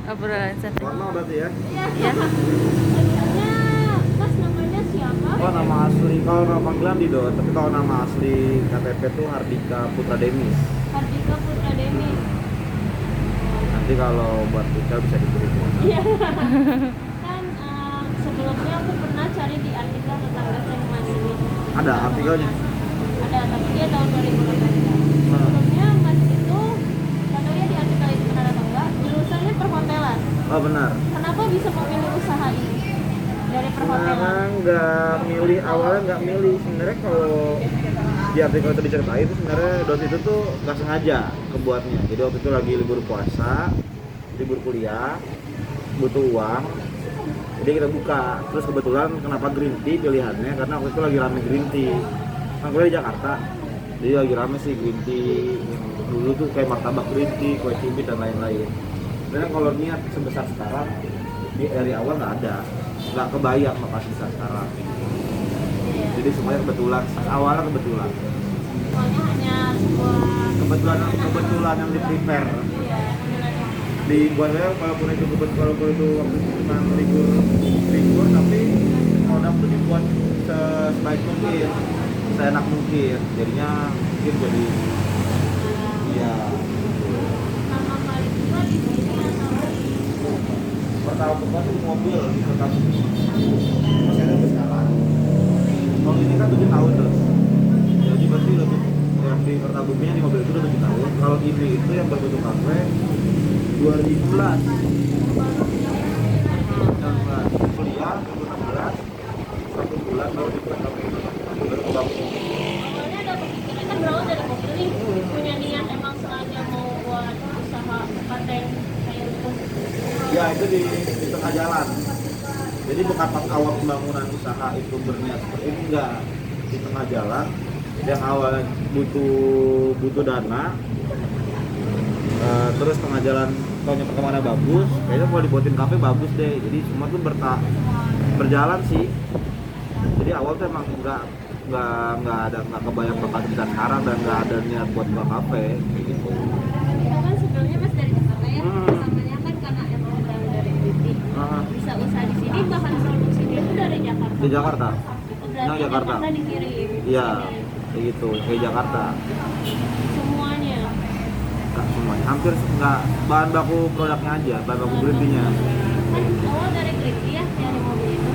Obrolan santai. Formal berarti ya? Ya. Sebenarnya Mas namanya siapa? Oh, nama asli, kalau nama panggilan Dido, tapi kalau nama asli KTP tuh Hardika Putra Demis. Hardika Putra Demis. Nanti kalau buat detail bisa dikirim. Iya. Kan sebelumnya aku pernah cari di artikel tentang dosen Mas ini. Ada artikelnya? Ada, tapi dia tahun 2018. Sebelumnya Mas itu, nggak tahu ya di artikel itu benar atau enggak, jurusannya perhotelan. Oh benar. Kenapa bisa memilih usaha ini dari perhotelan? Sebenarnya nggak milih, awalnya nggak milih. Sebenarnya kalau di artikel itu diceritain itu sebenarnya dosen itu tuh nggak sengaja kebuatnya. Jadi waktu itu lagi libur puasa, libur kuliah, butuh uang. Jadi kita buka. Terus kebetulan kenapa green tea pilihannya? Karena waktu itu lagi rame green tea. Kan kuliah di Jakarta. Jadi lagi rame sih green tea. Dulu tuh kayak martabak green tea, kue cubit dan lain-lain. Sebenarnya kalau niat sebesar sekarang dari awal nggak ada, nggak kebayang bakal bisa sekarang. Jadi semuanya kebetulan, awalnya kebetulan. Soalnya hanya sebuah Kebetulan yang di prepare. Di buatnya walaupun itu waktu itu cuma libur tapi produk tuh dibuat sebaik mungkin, seenak mungkin. Jadinya mungkin jadi ya nama Malika di sini atau pertama tuh mobil di kota masih ada sekarang. Kalau ini kan 7 tahun terus. Jadi berarti lebih yang di Kertabuminya di mobil itu udah 7 tahun. Kalau ini itu yang berbentuk kafe 2011. 2016 kuliah 2016 1 bulan baru dibuat kafe. Baru bangun. awalnya ada kepikiran kan berawal dari mobil nih, punya niat emang sengaja mau buat usaha paten kayak gitu. Ya itu di tengah jalan. Jadi bukan pas awal pembangunan usaha itu berniat seperti ini, enggak. Di tengah jalan yang awalnya butuh dana, terus tengah jalan taunya perkembangannya bagus, kayaknya kalau dibuatin kafe bagus deh. Jadi semua tuh berjalan sih. Jadi awal tuh emang nggak kebayang bakal bisa sekarang dan nggak ada niat buat buka kafe kayak gitu. Itu kan sebelumnya Mas dari Jakarta ya, samanya kan karena emang berangkat dari Beauty. Bisa usaha di sini, bahan produksinya itu dari Jakarta. Di Jakarta. Berarti Nah, Jakarta. dikirim. Iya, Sini. kayak gitu, kayak Jakarta. Semuanya. Nggak semuanya, hampir nggak, bahan baku produknya aja, bahan baku green tea-nya. Kan awal dari green tea ya, dari mobil itu.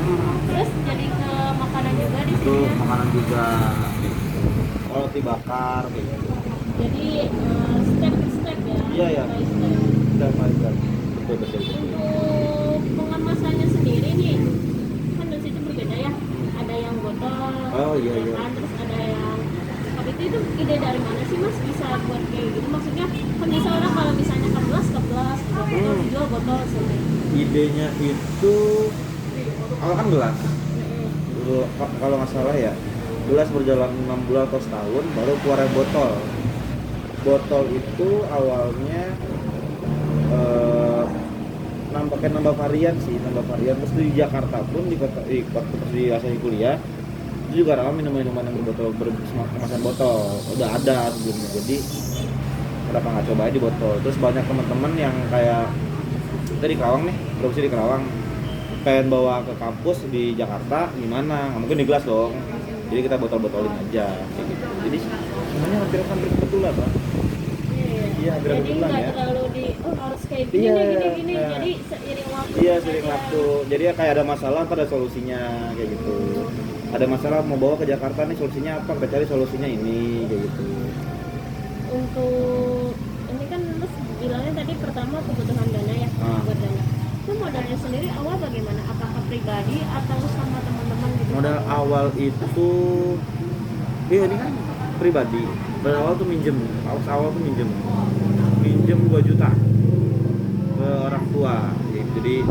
Terus jadi ke makanan juga di Itu sini ya. makanan juga, roti bakar kayak gitu. Jadi step by step ya. Iya, iya. By step. Udah betul betul. Untuk pengemasannya sendiri nih, kan di situ berbeda ya. Ada yang botol, Oh, iya, iya. kan, terus ada yang tapi itu ide dari mana sih Mas bisa buat kayak gitu? Maksudnya kan bisa orang kalau misalnya ke gelas gitu, botol dijual botol sini. Idenya itu awal kan gelas. Dulu, kalau nggak salah ya, gelas berjalan 6 bulan atau setahun baru keluar yang botol. Botol itu awalnya nambah varian sih, terus di Jakarta pun di waktu di asal kuliah itu juga ramai minuman yang kemasan botol udah ada sebelumnya. Jadi kenapa nggak coba aja di botol. Terus banyak teman-teman yang kayak kita di Kerawang nih, produksi di Kerawang, pengen bawa ke kampus di Jakarta gimana, nggak mungkin di gelas dong, jadi kita botol-botolin aja kayak gitu. Jadi semuanya hampir kebetulan lah. Iya, hampir Jadi kebetulan nggak ya. terlalu harus kayak gini, Iya, gini. iya. Jadi seiring waktu. Iya, sering waktu. Jadi ya kayak ada masalah, ntar ada solusinya kayak gitu. Ada masalah mau bawa ke Jakarta nih, solusinya apa? Kita cari solusinya ini kayak gitu. Untuk ini kan Mas bilangnya tadi pertama kebutuhan dana ya, buat dana. Itu modalnya sendiri awal bagaimana? Apakah pribadi atau sama teman-teman gitu? Modal awal itu, iya ini kan pribadi. Berawal tuh minjem, awal tuh minjem 2 juta ke orang tua. Jadi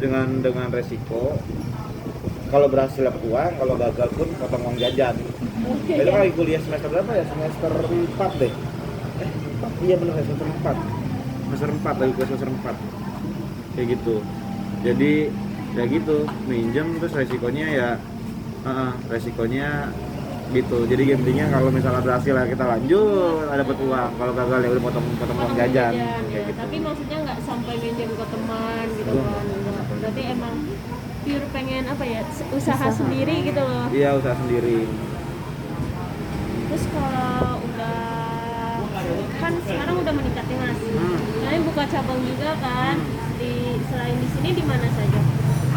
dengan resiko kalau berhasil dapat uang, kalau gagal pun potong uang jajan. Itu kan lagi kuliah semester berapa ya? Semester 4 deh. Iya benar, semester 4. Semester 4 lagi kuliah semester 4. Kayak gitu. Jadi ya gitu, minjem terus resikonya ya gitu. Jadi intinya kalau misalnya berhasil ya kita lanjut, ada dapat uang. Kalau gagal ya udah potong uang jajan ya. kayak gitu. Tapi maksudnya nggak sampai minjem ke teman gitu Belum. kan. Enggak. Berarti emang pure pengen apa ya, usaha sendiri gitu loh. Iya, usaha sendiri. Terus kalau udah kan sekarang udah meningkat nih mas. Kalian buka cabang juga kan? Selain di sini di mana saja?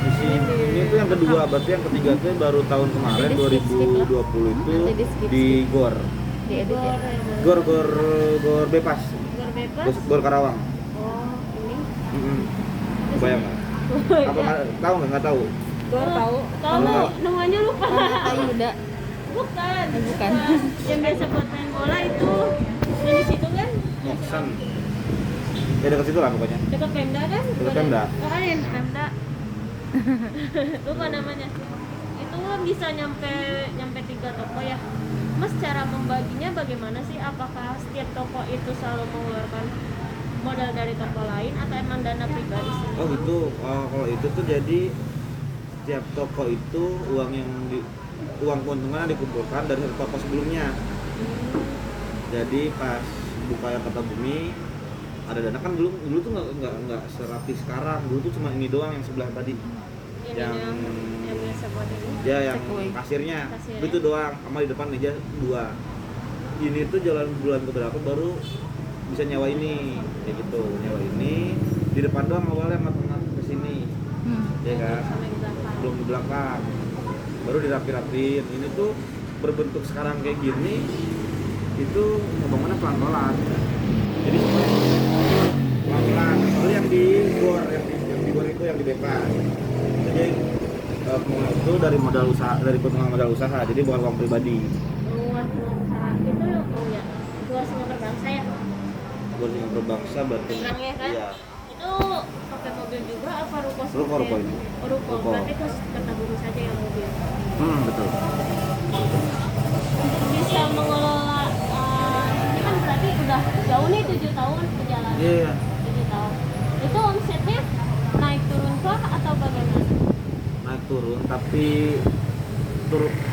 Di sini ini tuh yang kedua, berarti yang ketiga tuh baru tahun kemarin 2020 itu di GOR. Di Gor, Gor bebas. Gor bebas. Gor Karawang. Oh ini. Bayang nggak? Apa tahu nggak tahu? Gor tahu. Tahu namanya lupa. Tahu udah. Bukan. Bukan. Yang biasa buat main bola itu yang di situ kan? Moksan. Ya dekat situ lah pokoknya. Dekat Pemda kan? Dekat Pemda. Oh yang Pemda. Lupa namanya. Itu bisa nyampe 3 toko ya. Mas cara membaginya bagaimana sih? Apakah setiap toko itu selalu mengeluarkan modal dari toko lain atau emang dana pribadi sih? Oh gitu. Kalau itu tuh jadi tiap toko itu uang keuntungan dikumpulkan dari satu toko sebelumnya. Jadi pas buka yang kata bumi ada dana kan dulu tuh nggak serapi sekarang. Dulu tuh cuma ini doang yang sebelah tadi. Yang biasa buat ini. Ya yang Takeaway. kasirnya. Itu doang. Sama di depan meja 2. Ini tuh jalan bulan keberapa baru bisa nyawa ini kayak gitu. Nyawa ini di depan doang awalnya sama tengah ke sini. Ya kan? Sampai di belakang. Belum di belakang. Baru dirapi-rapin. Ini tuh berbentuk sekarang kayak gini itu ngomongnya pelan-pelan. Jadi pelan-pelan. Kalau yang di GOR, yang di GOR itu yang di bebas. Jadi pembangunan itu dari modal usaha, dari keuntungan modal usaha. Jadi bukan uang pribadi. Luas usaha itu ya luas Singapura bangsa ya. Buat yang berbangsa berarti. Bilangnya kan? Iya. Itu pakai mobil juga apa ruko? Ruko ini. Ruko. Ruko. Berarti khusus Kertabumi saja yang mobil. Betul. Untuk bisa mengelola ini kan berarti udah jauh nih 7 tahun perjalanan. Iya. 7 tahun. Itu omsetnya naik turun kah atau bagaimana? Naik turun, tapi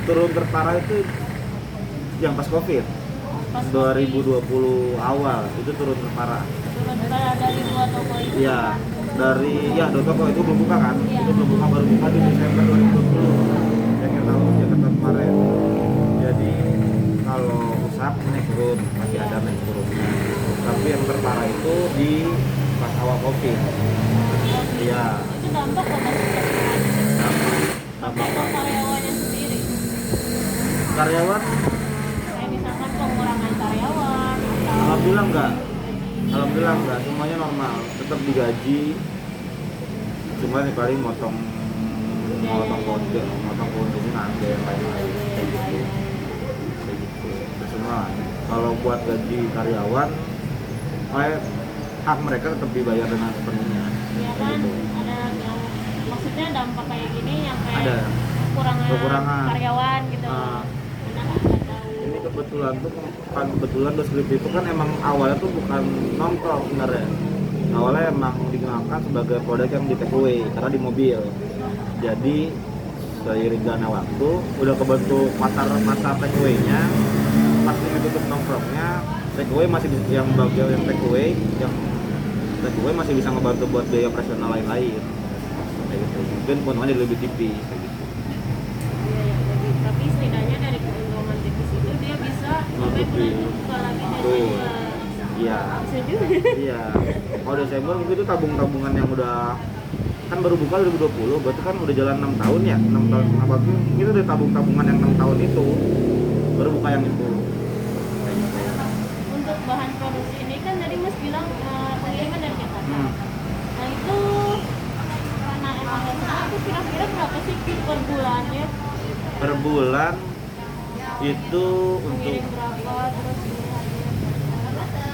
turun terparah itu yang pas Covid. Pas 2020 awal itu turun terparah. turun dari 2 toko itu. Iya, dari dua toko itu belum buka kan? Iya. Itu belum buka, baru buka di Desember 2020. Yang kita tahu Jakarta kemarin. Jadi kalau usaha naik turun, masih ada naik turunnya. Tapi yang terparah itu di pas awal Covid. Iya. Itu dampak kok mas Dampak ke karyawannya sendiri. karyawan Kayak misalkan pengurangan karyawan atau alhamdulillah enggak, semuanya normal, tetap digaji. Cuma nih paling motong keuntungan ada yang lain-lain kayak gitu. Itu semua. Kalau buat gaji karyawan, hak mereka tetap dibayar dengan sepenuhnya. ya Kayak kan gitu. ada yang maksudnya dampak kayak gini yang kayak Ada. Kekurangan. karyawan gitu. Ah. Karena nggak tahu. Ini kebetulan Dos Grip itu kan emang awalnya tuh bukan nongkrong sebenarnya. Awalnya emang dikenalkan sebagai produk yang di take away karena di mobil. Jadi seiring jalannya waktu udah kebentuk pasar take away-nya. Pas ini tutup nongkrongnya, take away masih yang bagian yang take away masih bisa ngebantu buat biaya operasional lain-lain. Kayak gitu. Mungkin keuntungannya lebih tipis kayak gitu. Iya, tapi setidaknya dari keuntungan tipis itu dia bisa sampai bulan buka lagi Tuh. Desember. Iya. Bisa juga. Iya. Kalau Desember mungkin itu tabungan yang udah kan baru buka 2020, berarti kan udah jalan 6 tahun ya. 6 tahun apa tuh? Itu udah tabungan yang 6 tahun itu. Baru buka yang itu. Kayak gitu. Untuk bahan produksi ini kan tadi Mas bilang pengiriman dari Jakarta. Nah itu karena emang nggak senang, itu kira-kira berapa sih per bulannya? Per bulan itu untuk Mengirim berapa terus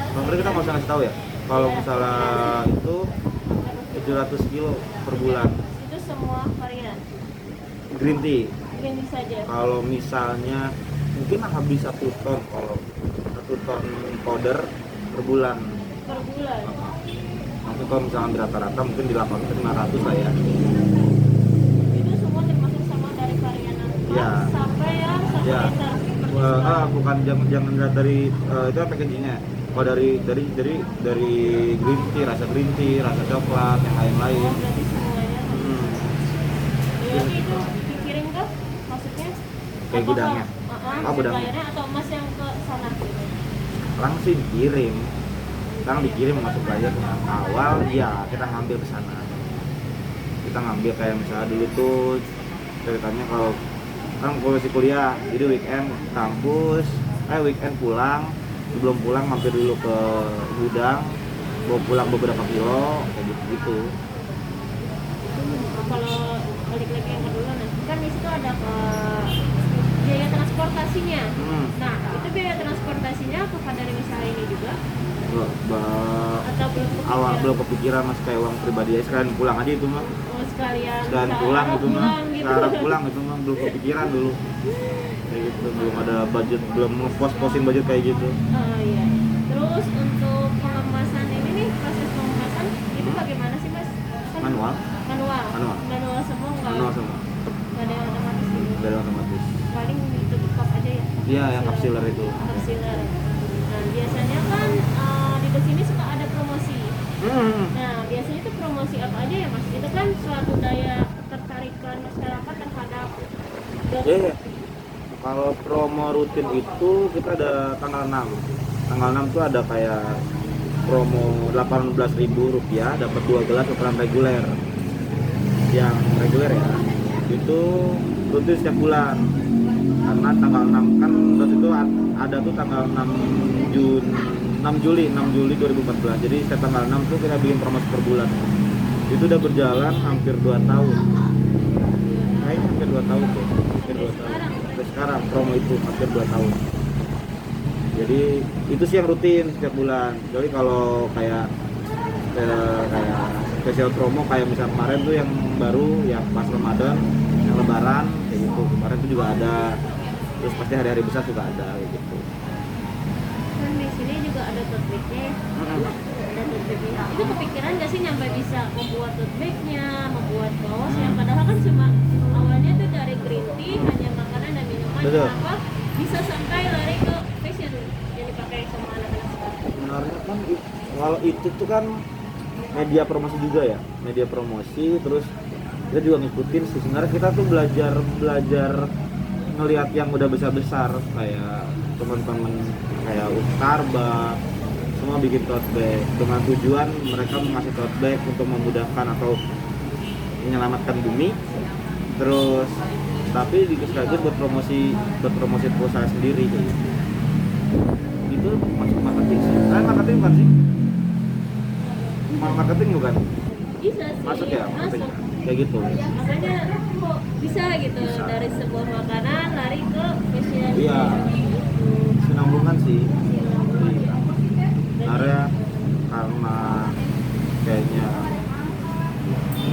Bang kita nggak usah ngasih tahu ya. Kalau misalnya itu 700 kilo per bulan itu semua varian green tea. green tea saja. Kalau misalnya mungkin habis 1 ton, kalau 1 ton powder per bulan. Per bulan. Mungkin kalau misalnya rata-rata mungkin di 800 lah ya. Itu semua termasuk sama dari varian yang Iya. sampai yang 1 Iya. liter per bukan jangan lihat dari itu packagingnya. Kalau dari green tea, rasa coklat, yang lain-lain. Berarti semuanya. Hmm. Berarti itu dikirim ke maksudnya Kayak apakah- gudangnya? Gudangnya. suppliernya atau Mas yang ke sana gitu? Sekarang sih dikirim. Sekarang dikirim masuk aja ke awal, ya kita ngambil ke sana. Kita ngambil kayak misalnya dulu tuh ceritanya kalau kan masih kuliah, jadi weekend pulang, sebelum pulang mampir dulu ke gudang, bawa pulang beberapa kilo kayak gitu. Kalau balik lagi yang kedua, kan di situ ada biaya transportasinya. Nah, itu biaya transportasinya apakah dari misalnya ini juga atau belum kepikiran? Awal belum kepikiran, mas, kayak uang pribadi aja sekalian pulang aja itu mah. Oh, sekalian Pulang gitu mah. gitu. Sekarang pulang itu mah belum kepikiran dulu. Kayak gitu, belum ada budget, belum pos-posin budget kayak gitu. Oh iya. Terus untuk pengemasan ini nih, proses pengemasan itu bagaimana sih, Mas? Kan Manual Manual semua nggak? manual semua, Nggak ada yang otomatis gitu. dari otomatis. Paling itu di cup aja ya. Iya, yang kapsiler itu. Kapsiler. Nah, biasanya kan di sini suka ada promosi. Nah, biasanya itu promosi apa aja ya, Mas? Itu kan suatu daya ketertarikan masyarakat terhadap Iya. Kalau promo rutin itu kita ada tanggal 6. Tanggal 6 tuh ada kayak promo Rp18.000 dapat 2 gelas ukuran reguler. Yang reguler ya. Itu rutin setiap bulan. Karena tanggal 6 kan terus itu ada tuh tanggal 6 Juli 2014. Jadi setiap tanggal 6 tuh kita bikin promosi per bulan. Itu udah berjalan hampir 2 tahun. Kayaknya hampir 2 tahun tuh. Hampir 2 tahun. Sampai sekarang promo itu hampir 2 tahun. Jadi itu sih yang rutin setiap bulan. Jadi kalau kayak spesial promo kayak misalnya kemarin tuh yang baru yang pas Ramadan, yang Lebaran kayak gitu. Kemarin tuh juga ada. Terus pasti hari-hari besar juga ada kayak gitu. kan di sini juga ada tote bag-nya. Ada tote bag-nya. Itu kepikiran nggak sih nyampe bisa membuat tote bag-nya, membuat kaosnya? Padahal kan cuma awalnya tuh dari green tea, hanya makanan dan minuman. Betul. Kenapa bisa sampai lari ke fashion yang dipakai sama anak-anak sekarang? Sebenarnya kan kalau itu tuh kan media promosi juga ya, media promosi. Terus kita juga ngikutin sih, sebenarnya kita tuh belajar ngelihat yang udah besar kayak teman-teman kayak Starbucks semua bikin tote bag dengan tujuan mereka mengasih tote bag untuk memudahkan atau menyelamatkan bumi. Terus tapi sekaligus buat promosi perusahaan sendiri gitu. Itu masuk marketing sih. Marketing bukan sih? Marketing bukan? Bisa sih. Masuk ya marketing. Masuk. Kayak gitu. Makanya kok bisa gitu Bisa. dari sebuah makanan lari ke fashion. Iya. Gitu. Sinambungan sih. Dan Karena kayaknya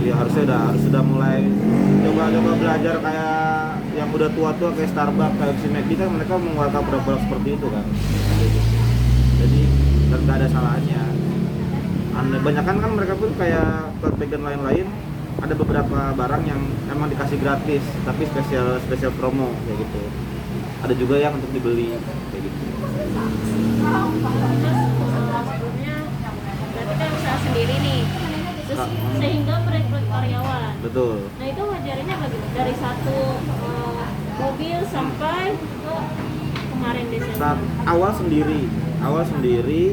ya harus sudah mulai coba belajar kayak yang udah tua kayak Starbucks, kayak McD kan mereka mengeluarkan produk-produk seperti itu kan. Jadi dan nggak ada salahnya. Banyakan kan mereka pun kayak tote bag dan lain-lain, ada beberapa barang yang emang dikasih gratis tapi spesial promo kayak gitu. Ada juga yang untuk dibeli kayak gitu. sebelumnya berarti kan usaha sendiri nih. Terus sehingga merekrut karyawan. Betul. Nah itu wajarnya bagaimana? Dari satu mobil sampai ke kemarin Desember. Saat awal sendiri,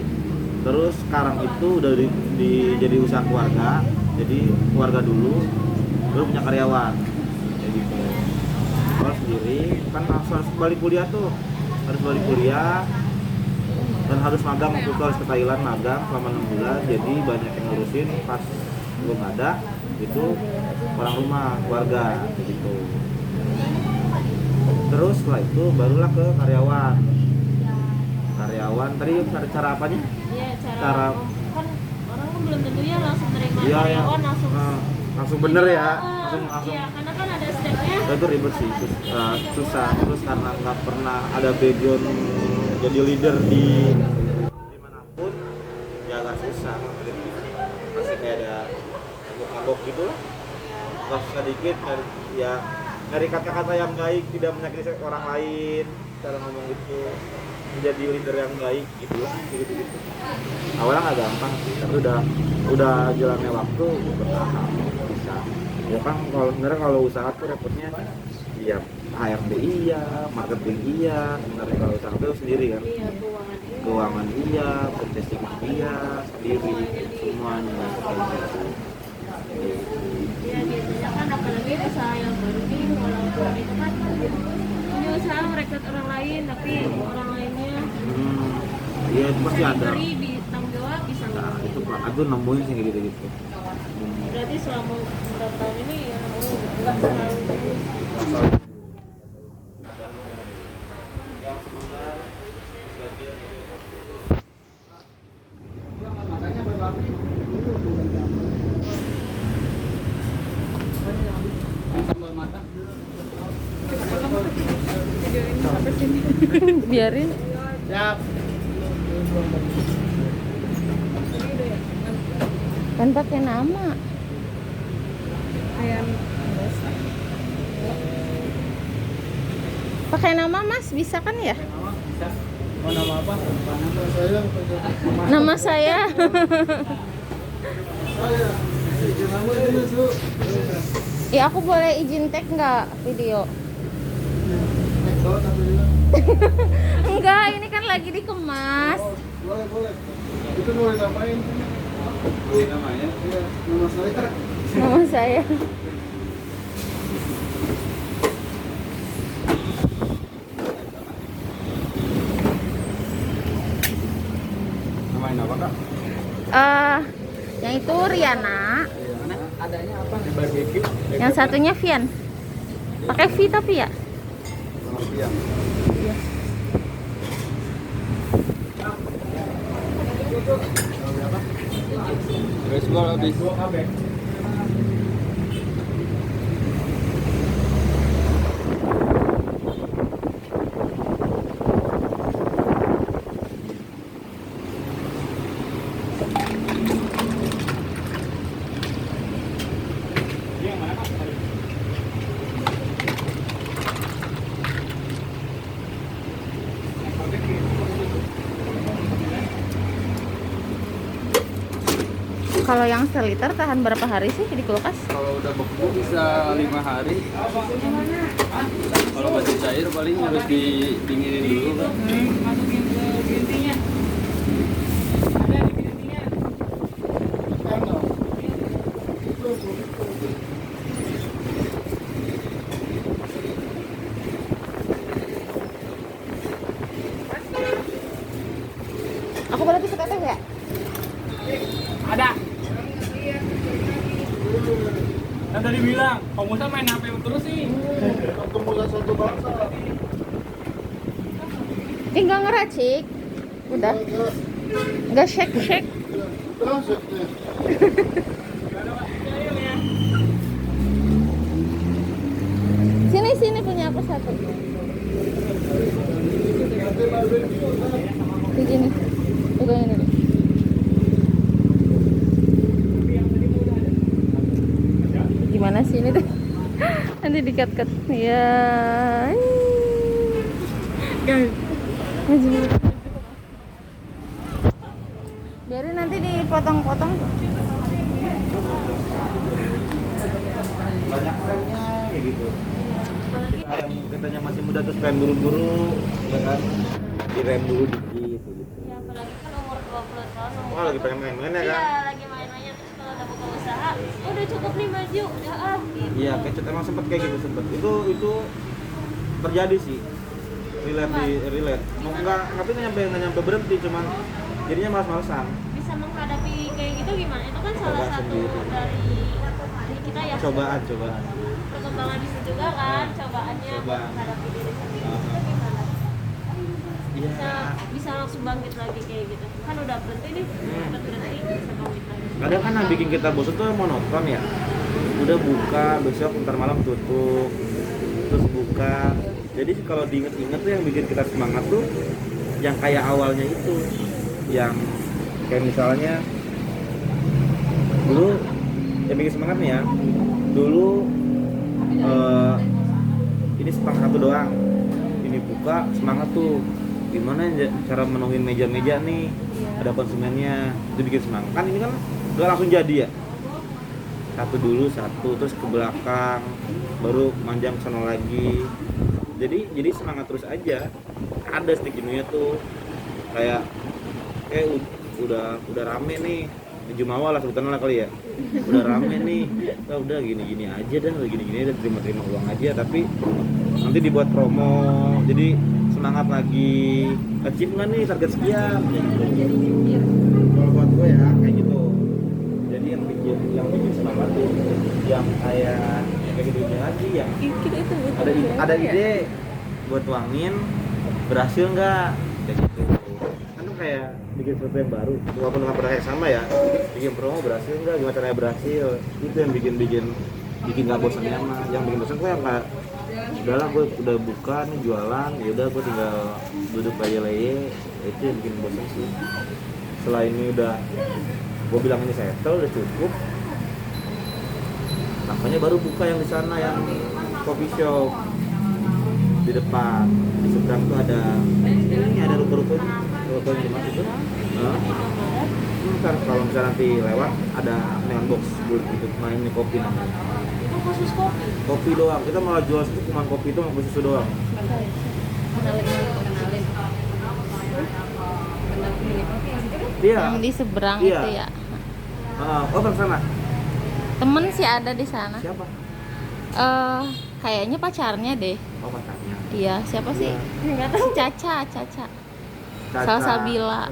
terus sekarang itu udah jadi usaha keluarga. Jadi keluarga dulu punya karyawan kayak gitu. Awal sendiri kan harus balik kuliah dan harus magang. Waktu itu harus ke Thailand magang selama 6 bulan. Jadi banyak yang ngurusin, pas belum ada itu orang rumah keluarga kayak gitu. Terus setelah itu barulah ke karyawan tadi cara apanya? Iya, Cara kan orang kan belum tentunya langsung terima Iya, karyawan langsung bener ya, langsung Iya, karena kan ada stepnya. itu ribet sih, susah. Terus karena nggak pernah ada background jadi leader di dimanapun, ya agak susah. Masih kayak ada ngabok gitu lah, nggak susah dikit dan ya Dari kata-kata yang baik, tidak menyakiti orang lain, cara ngomong itu menjadi leader yang baik gitu lah, gitu. Awalnya nggak gampang sih, tapi udah jalannya waktu bertahap bisa. Ya kan kalau sebenarnya kalau usaha tuh repotnya ya HRD iya, marketing iya, sebenarnya kalau usaha tuh sendiri kan. Iya, Keuangan iya, purchasing iya, sendiri semuanya. Iya biasanya kan apalagi usaha yang baru nih, walaupun itu kan punya usaha merekrut orang lain tapi orang lainnya Iya itu pasti ada. diberi di tanggung jawab bisa nggak? Nah, itu Pak, aku nemuin sih kayak gitu. Berarti selama beberapa tahun ini ya nggak selalu biarin Siap. kan pakai nama pakai nama Mas bisa kan ya? Mau nama apa? Nama saya. Ya aku boleh izin tag nggak video? Enggak, ini kan lagi dikemas. Boleh. Itu nulis ngapain? Namanya? Iya, nama saya. Nama saya. Namain apa Kak? Yang itu Riana, Adanya apa nih? Barbecue. yang satunya Vian. Pakai V tapi ya? Iya. Baseball habis. Kalau yang seliter tahan berapa hari sih di kulkas? Kalau udah beku bisa 5 hari. Kalau masih cair paling harus didinginin dulu kan. masukin ke green ada di green Aku berarti suka teh ya? Ada. Kan tadi bilang, Pak Musa main HP terus sih. Kemudian satu bangsa. Tinggal ngeracik. Udah. Nggak shake. Terus Sini punya aku satu. Begini. Pegang ini. Gimana sih ini tuh? Nanti dikat-kat. Ya. Biarin nanti dipotong-potong. Banyak remnya kayak gitu. Yang katanya masih muda terus pengen buru-buru, ya kan? Direm dulu dikit gitu. ya apalagi kan umur 20 tahun Oh lagi pengen main-main ya kan? iya lagi main-mainnya terus kalau udah buka usaha udah cukup nih maju udah gitu. Iya, kecut emang sempet kayak gitu sempet. Itu terjadi sih. Relate. Mau tapi nggak nyampe berhenti, cuman jadinya malas-malesan. Bisa menghadapi kayak gitu gimana? Itu kan salah Coba satu sendiri. dari kita ya Cobaan. perkembangan bisnis juga kan cobaannya Cobaan. menghadapi diri sendiri Ah. itu gimana? Iya. Bisa langsung bangkit lagi kayak gitu kan udah berhenti nih berhenti bisa bangkit lagi. Kadang kan yang bikin kita bosan tuh monoton ya. Udah buka, besok ntar malam tutup, terus buka. Jadi kalau diinget-inget tuh yang bikin kita semangat tuh yang kayak awalnya itu, yang kayak misalnya dulu yang bikin semangat nih ya. Dulu ini setengah satu doang, ini buka semangat tuh gimana cara menuhin meja-meja nih, ada konsumennya, itu bikin semangat. Kan ini kan gak langsung jadi ya, satu dulu satu, terus ke belakang, baru manjang ke sana lagi. Jadi semangat terus aja. Ada stick jenuhnya tuh kayak udah rame nih di Jumawa lah sebutannya lah kali ya, udah rame nih, udah gini aja dah, gini aja, terima uang aja, tapi nanti dibuat promo, jadi semangat lagi, achieve nggak nih target sekian, kalau buat gue ya kayak gitu. Jadi yang bikin semangat tuh yang kayak gitu lagi, yang ada ide buat tuangin, berhasil nggak kayak gitu. Kan tuh kayak bikin sesuatu yang baru, walaupun nggak pernah yang sama ya, bikin promo berhasil nggak, gimana caranya berhasil, itu yang bikin nggak bosannya mah. Yang bikin bosan gue yang kayak udahlah gue udah buka nih jualan, ya udah gue tinggal duduk leye, itu yang bikin bosan sih. Setelah ini udah gue bilang ini settle, udah cukup, makanya baru buka yang di sana, yang coffee shop di depan, di seberang tuh ada ini, ada ruko-rukonya di mana itu. Ntar kalau misalnya nanti lewat ada neon box buat gitu, main ini kopi namanya. Itu khusus kopi. Kopi doang, kita malah jual situ cuma kopi itu sama susu doang. Kenalin. Iya. Yang di seberang Iya. itu ya. Oh ke sana. Temen sih ada di sana. Siapa? Kayaknya pacarnya deh. Oh pacarnya. Iya, siapa sih? Enggak Si tahu. Caca. Caca, Salsabila.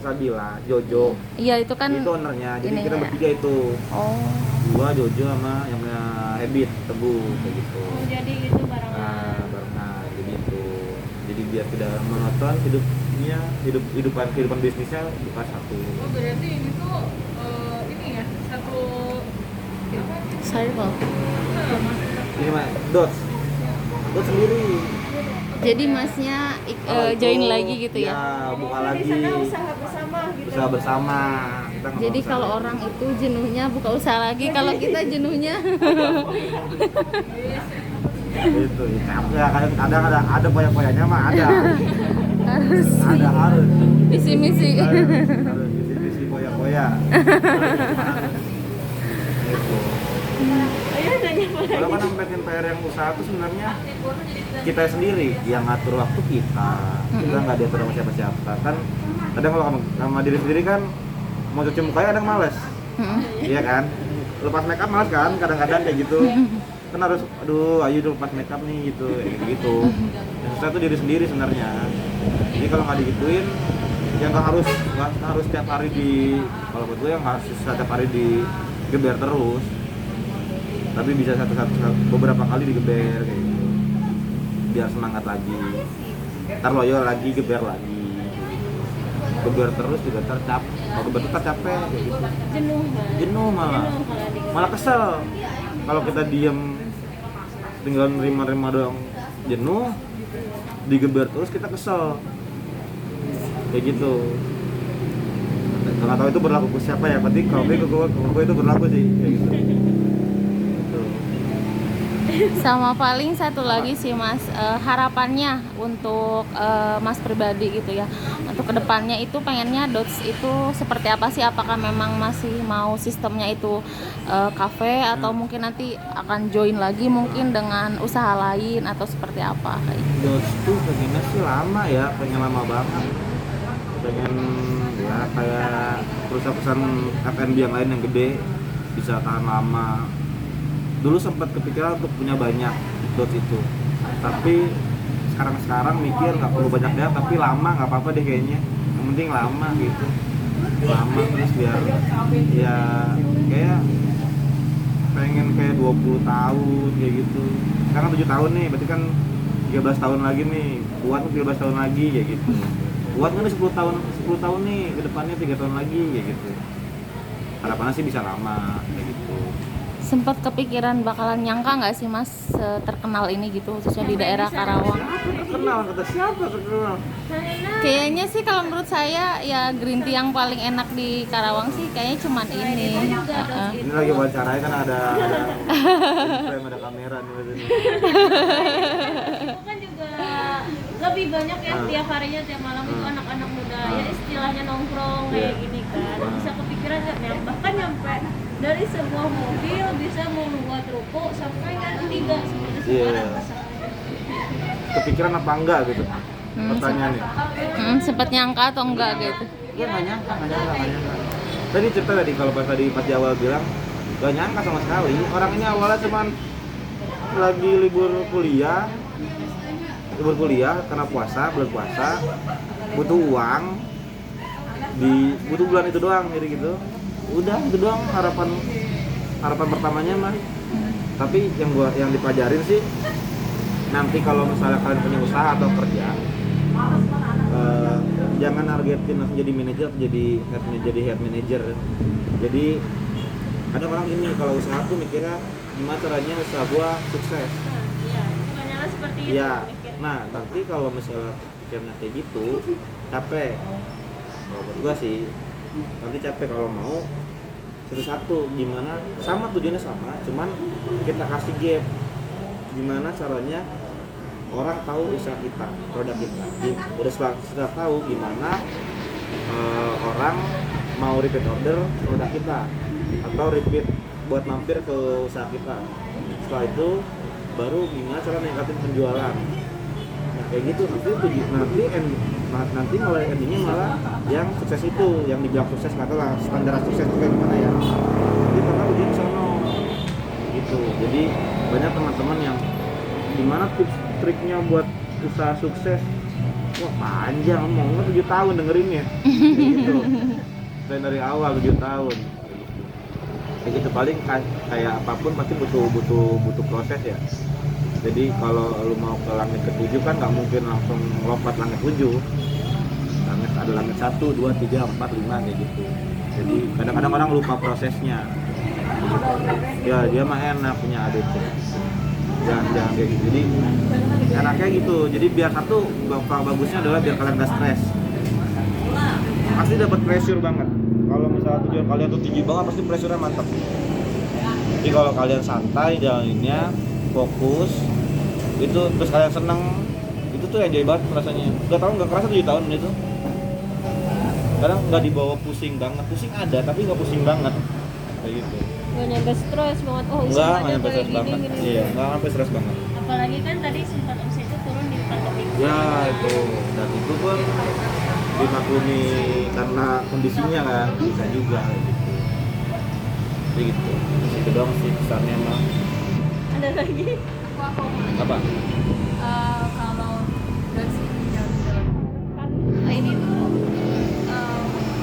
Jojo. Iya, itu kan Itu ownernya. Jadi ininya kita ya. bertiga itu. Oh. Gua, Jojo sama yang Ebit, Tebu kayak gitu. Oh, jadi itu barengan. Barengan jadi itu. Jadi biar tidak monoton kehidupan bisnisnya bukan satu. Oh, berarti ini tuh ini ya satu Circle. Ini mah Dots sendiri. Jadi masnya join lagi gitu ya. Ya, buka Di lagi. sana usaha bersama gitu. Usaha bersama. Kita nggak Jadi mau kalau usaha. orang itu jenuhnya buka usaha lagi, kalau kita jenuhnya Itu ya, kadang ada poya-poyanya mah ada. harus Harus. misi-misi. Harus visi poya-poya. Gitu. Ayo nanya apa Kalau lagi? kan sampein PR yang usaha itu sebenarnya kita sendiri yang ngatur waktu kita nggak diatur sama siapa-siapa. Kan kadang kalau sama diri sendiri kan mau cuci mukanya kadang males, iya kan? Lepas make up males kan, kadang-kadang kayak gitu. Kan harus, aduh, ayo dulu lepas make up nih gitu, gitu. Yang susah tuh diri sendiri sebenarnya. Jadi kalau nggak digituin, yang nggak harus setiap hari kalau buat gue yang harus setiap hari digeber terus. Tapi bisa beberapa kali digeber kayak gitu, biar semangat lagi, ntar loyo lagi, geber lagi, geber terus juga ntar kalau geber tuh capek kayak gitu, jenuh malah kesel. Kalau kita diem tinggal nerima doang jenuh, digeber terus kita kesel kayak gitu. Nggak tahu itu berlaku ke siapa ya, berarti kalau gue itu berlaku sih kayak gitu. Sama paling satu lagi sih Mas, harapannya untuk Mas pribadi gitu ya, untuk kedepannya itu pengennya Dots itu seperti apa sih? Apakah memang masih mau sistemnya itu cafe atau mungkin nanti akan join lagi mungkin dengan usaha lain atau seperti apa kayak gitu? Dots tuh pengennya sih lama ya, pengen lama banget, pengen ya kayak perusahaan F&B yang lain yang gede bisa tahan lama. Dulu sempat kepikiran untuk punya banyak Dots itu, tapi sekarang mikir nggak perlu banyak deh, tapi lama nggak apa-apa deh kayaknya, yang penting lama gitu, lama terus biar ya kayak pengen kayak 20 tahun kayak gitu. Sekarang 7 tahun nih, berarti kan 13 tahun lagi nih, kuat tuh 13 tahun lagi kayak gitu, kuat kan 10 tahun nih ke depannya, 3 tahun lagi kayak gitu. Harapannya sih bisa lama kayak gitu. Sempat kepikiran bakalan nyangka nggak sih Mas terkenal ini gitu khususnya di daerah Karawang? Terkenal, kata siapa terkenal? Kayaknya sih kalau menurut saya ya green tea yang paling enak di Karawang sih kayaknya cuman ini. Heeh. Ini lagi wawancaranya kan ada frame, ada kamera nih maksudnya. Itu kan juga lebih banyak ya tiap harinya tiap malam itu anak-anak muda ya istilahnya nongkrong kayak gini kan bisa kepikiran nggak bahkan nyampe dari sebuah mobil bisa membuat ruko sampai kan 3 seperti sekarang Kepikiran apa enggak gitu? Pertanyaannya. Sempat nyangka atau enggak gitu? Gue nggak nyangka. Tadi cerita tadi kalau pas di awal bilang gak nyangka sama sekali. Orang ini awalnya cuman lagi libur kuliah karena bulan puasa, butuh uang, butuh bulan itu doang gitu. Udah itu doang harapan pertamanya mah. Tapi yang dipelajarin sih nanti kalau misalnya kalian punya usaha atau kerja, jangan targetin langsung jadi manajer atau jadi head manager. Jadi ada orang ini kalau usaha tuh mikirnya gimana caranya usaha gua sukses. iya bukannya seperti itu Iya. mikir. Nah, nanti kalau misalnya pikirnya kayak gitu, capek. Kalau buat gua sih, nanti capek kalau mau satu-satu gimana sama tujuannya sama, cuman kita kasih gap. Gimana caranya orang tahu usaha kita, produk kita. Udah setelah tahu gimana orang mau repeat order produk kita atau repeat buat mampir ke usaha kita. Setelah itu baru gimana cara meningkatin penjualan. Nah, kayak gitu nanti malah endingnya malah yang sukses itu, yang dibilang sukses katalah standar sukses itu kayak gimana ya. Jadi karena ujian di sono gitu. Jadi banyak teman-teman yang gimana tips triknya buat usaha sukses. Wah panjang, mau nggak 7 tahun dengerinnya kayak gitu. Dari awal 7 tahun kayak gitu. Paling kayak apapun pasti butuh proses ya. Jadi kalau lu mau ke langit ke-7 kan nggak mungkin langsung lompat langit 7. Ada langit 1, 2, 3, 4, 5 kayak gitu. Jadi kadang-kadang orang lupa prosesnya. Ya dia mah enak punya ADC. Jangan kayak gitu. Jadi enaknya gitu. Jadi biar satu bagusnya adalah biar kalian gak stres. Pasti dapat pressure banget. Kalau misalnya tujuan kalian tuh tinggi banget pasti pressure-nya mantap. Jadi kalau kalian santai jalaninnya, fokus, itu terus kalian seneng, itu tuh enjoy banget rasanya. Nggak kerasa 7 tahun itu. Kadang nggak dibawa pusing banget, pusing ada tapi nggak pusing banget kayak gitu. Nggak nyampe stres banget Nggak usahanya nyampe kayak stres banget. gini. Iya, nggak sampai stres banget. Apalagi kan tadi sempat omsetnya turun di 4 minggu. Ya itu, dan itu pun dimaklumi karena kondisinya kan bisa juga kayak gitu. Jadi gitu. Itu doang sih pesannya mah. Ada lagi? Aku Apa? kalau dari sini jalan-jalan kan ini tuh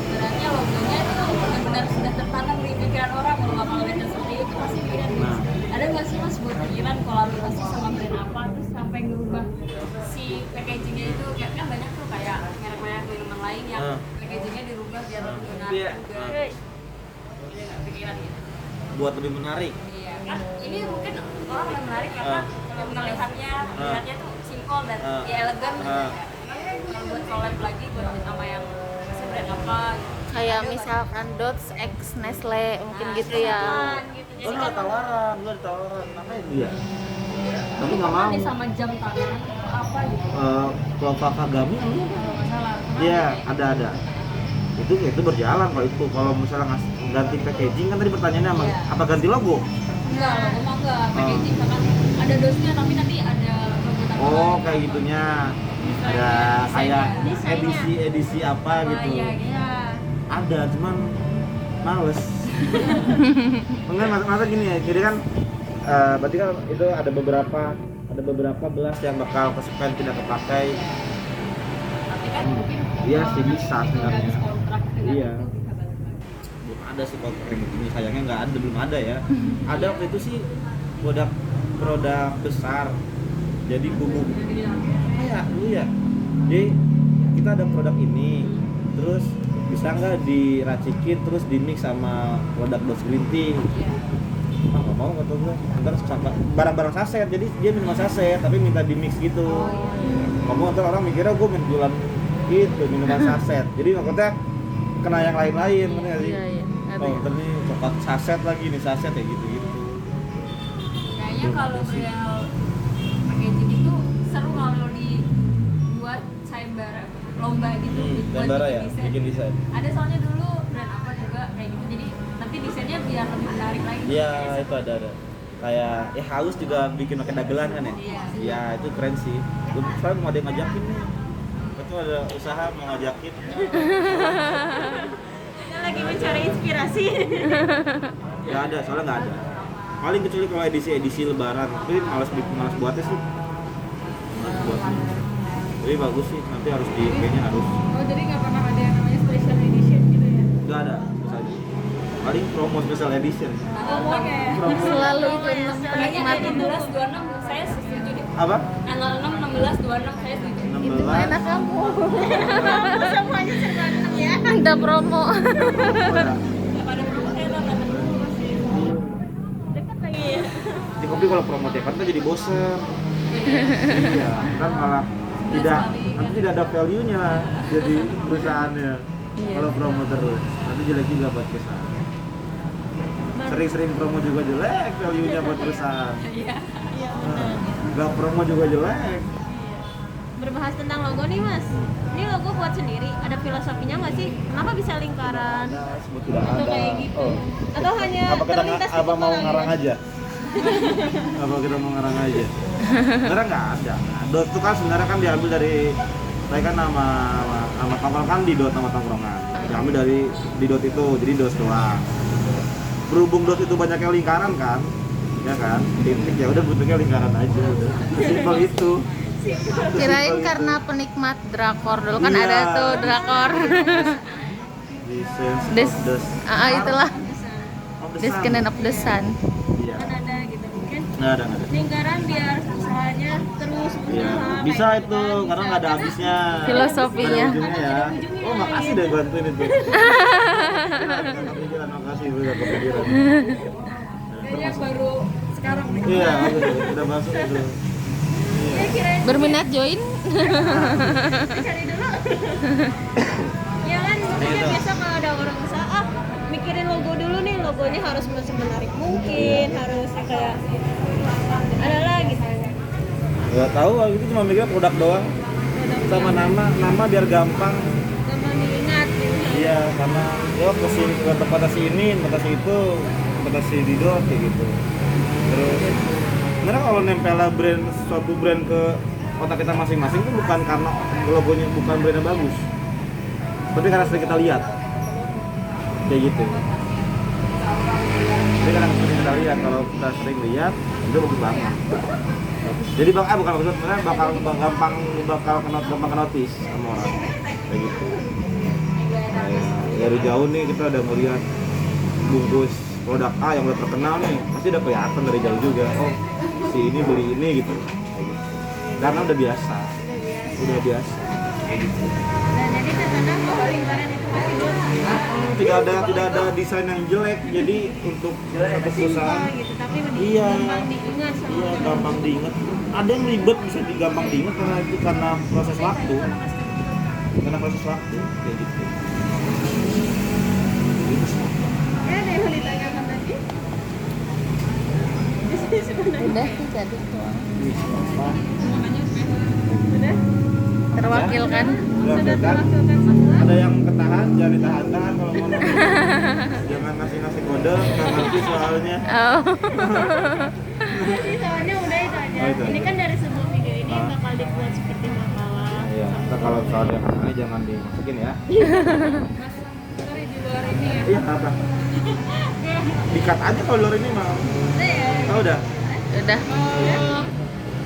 sebenarnya logonya itu benar-benar sudah tertanam di pikiran orang. Kalau nggak ngeliat seperti itu pasti beda nih. Nah. Ada nggak sih Mas buat pikiran kolaborasi sama brand apa terus sampai ngerubah si packagingnya itu kayak kan banyak tuh kayak merek-merek minuman lain yang packagingnya dirubah biar lebih menarik Iya. juga. Ada nggak pikiran gitu? Buat lebih menarik. Iya kan ini mungkin orang lebih menarik karena kalau melihatnya tuh simpel dan ya elegan gitu ya. Kalau buat collab lagi buat sama yang brand apa gitu. Kayak misalkan Dots X Nestle mungkin gitu ya. Gitu. Gue Jadi nggak tawaran, namanya dia. Tapi nggak mau. nih sama jam tangan atau apa gitu. Kalau Kakagami namanya apa? Kalau nggak salah. Iya, ada. Itu berjalan kalau itu. Kalau misalnya ganti packaging kan tadi pertanyaannya Iya. apa ganti logo? Enggak, logo mah enggak. Packaging misalkan ada dosnya tapi nanti ada logo tambahan. Oh, kayak gitunya. Ada kayak Desainnya. edisi apa gitu. Iya, gitu. Ada, cuman males. Enggak, masa gini ya. Jadi kan berarti kan itu ada beberapa gelas yang bakal kesukaan tidak kepakai. Tapi kan mungkin Iya sih bisa sebenarnya. garis kontrak dengan Iya. itu bisa banget. Belum ada sih kalau kayak begini, sayangnya belum ada ya. Ada waktu itu sih produk besar, jadi bubuk kayak dulu ya. Jadi kita ada produk ini, terus bisa nggak diracikin terus di mix sama produk Dos Green Tea. Iya. ah nggak mau kata gue, ntar barang-barang saset, jadi dia minuman saset tapi minta di mix gitu. Ngomong ntar orang mikirnya gue jualan gitu minuman saset, jadi maksudnya kena yang lain-lain, bener nggak sih? Iya, ada Oh, ya. ntar nih coklat saset lagi nih saset ya gitu-gitu. Kayaknya kalau real packaging itu seru kalau dibuat sayembara lomba gitu. buat Sayembara bikin ya, desain. bikin desain. Ada soalnya dulu brand apa juga kayak gitu. Jadi nanti desainnya biar lebih menarik lagi. Iya itu ada. Kayak ya Haus juga bikin pakai dagelan kan ya? Iya. Iya itu keren sih. Gue sekarang mau ada yang ngajakin nih. Itu ada usaha mau ngajakin. Kita lagi mencari inspirasi. Gak ada, soalnya nggak ada. Paling kecuali kalau edisi Lebaran, tapi malas buatnya sih. Malas buatnya. Tapi bagus sih, nanti harus kayaknya harus. Oh, jadi nggak pernah ada yang namanya special edition gitu ya? Nggak ada, misalnya. Paling promo special edition. Ngomongnya ya. Selalu itu Kayaknya penikmat. 16 26 saya setuju deh. Apa? Tanggal 6 16 26 saya setuju. 16. Itu mah enak kamu. Semuanya serba enak ya. Minta promo. Pada promo saya nggak dulu masih. Dekat lagi ya. Di kopi kalau promo tiap hari tuh jadi bosen. Iya, kan malah nanti tidak ada value-nya jadi perusahaannya. Iya. Kalau promo terus, nanti jelek juga buat perusahaan. Sering-sering promo juga jelek, value-nya buat perusahaan. Iya. Gak promo juga jelek. Berbahas tentang logo nih Mas. Ini logo buat sendiri, ada filosofinya nggak sih? Kenapa bisa lingkaran? Ada, sebut tidak Atau ada. kayak gitu? Oh. Atau hanya Apa kita terlintas di apa mau kepala ngarang gitu? aja? Apa kita mau ngarang aja? Sebenarnya nggak ada. Dot itu kan sebenarnya kan diambil dari saya kan nama tongkrongan kan di dot nama tongkrongan. Diambil dari di dot itu, jadi dos doang. Berhubung dot itu banyak yang lingkaran kan, ya kan? Titik ya udah bentuknya lingkaran aja udah. Simpel itu. Kirain karena penikmat drakor dulu kan Iya. ada tuh drakor. Di sense Des, of the itulah of the sun. Descendant of the Sun. Iya. Kan ada gitu mungkin Nggak ada. lingkaran biar usahanya terus Iya. usaha Bisa kayak itu gitu kan, karena bisa. nggak ada habisnya. Filosofinya. Nggak ada ujungnya ya. Oh makasih deh bantuin itu. Nggak kepikiran, makasih udah kepikiran. Kayaknya baru sekarang nih. Iya, udah masuk itu. Ya kirain Berminat join? cari dulu. Ya kan maksudnya biasa kalau ada orang usaha mikirin logo dulu nih, logonya harus semenarik mungkin, harus kayak adalah gitu. Gak tahu, itu cuma mikir produk doang sama nama biar gampang. Gampang diingat gitu. Iya, karena ya kesini ke tempat sini, tempat itu, tempat si Didot kayak gitu. Terus sebenarnya kalau nempel suatu brand ke otak kita masing-masing itu bukan karena logonya bukan brandnya bagus, tapi karena sering kita lihat kayak gitu. Jadi karena sering kita lihat, kalau kita sering lihat itu bagus banget. Jadi bukan maksud sebenarnya bakal gampang kena notice sama orang kayak gitu. Kayak dari jauh nih kita udah melihat bungkus produk A yang udah terkenal nih, pasti udah kelihatan dari jauh juga. Oh, si ini beli ini gitu. Karena udah biasa. Kayak gitu. Dan jadi terkadang bahwa lingkaran itu pasti Tidak ada desain yang jelek. Jadi untuk satu perusahaan gitu, tapi Iya. gampang diingat sama iya orang. gampang diingat. Ada yang ribet bisa gampang diingat karena proses waktu. Karena proses waktu kayak gitu. Gitu sih. Ya ada yang mau ditanyakan lagi? Udah sih jadi doang. Sudah? Terwakilkan. Udah, Sudah kan? terwakilkan semua? Ada yang ketahan, jangan ditahan-tahan kalau ngomong. Jangan ngasih kode, nggak ngerti soalnya. Oh. Jadi soalnya udah itu aja. Oh, itu Ini aja. kan dari sebelum video ini Ah. bakal dibuat seperti makalah. Iya, ntar kalau soalnya ini jangan dimasukin ya. Sorry di luar ini ya. Iya, apa? Dikat aja kalau luar ini mah. Udah ya. Oh, udah. Udah. Oh,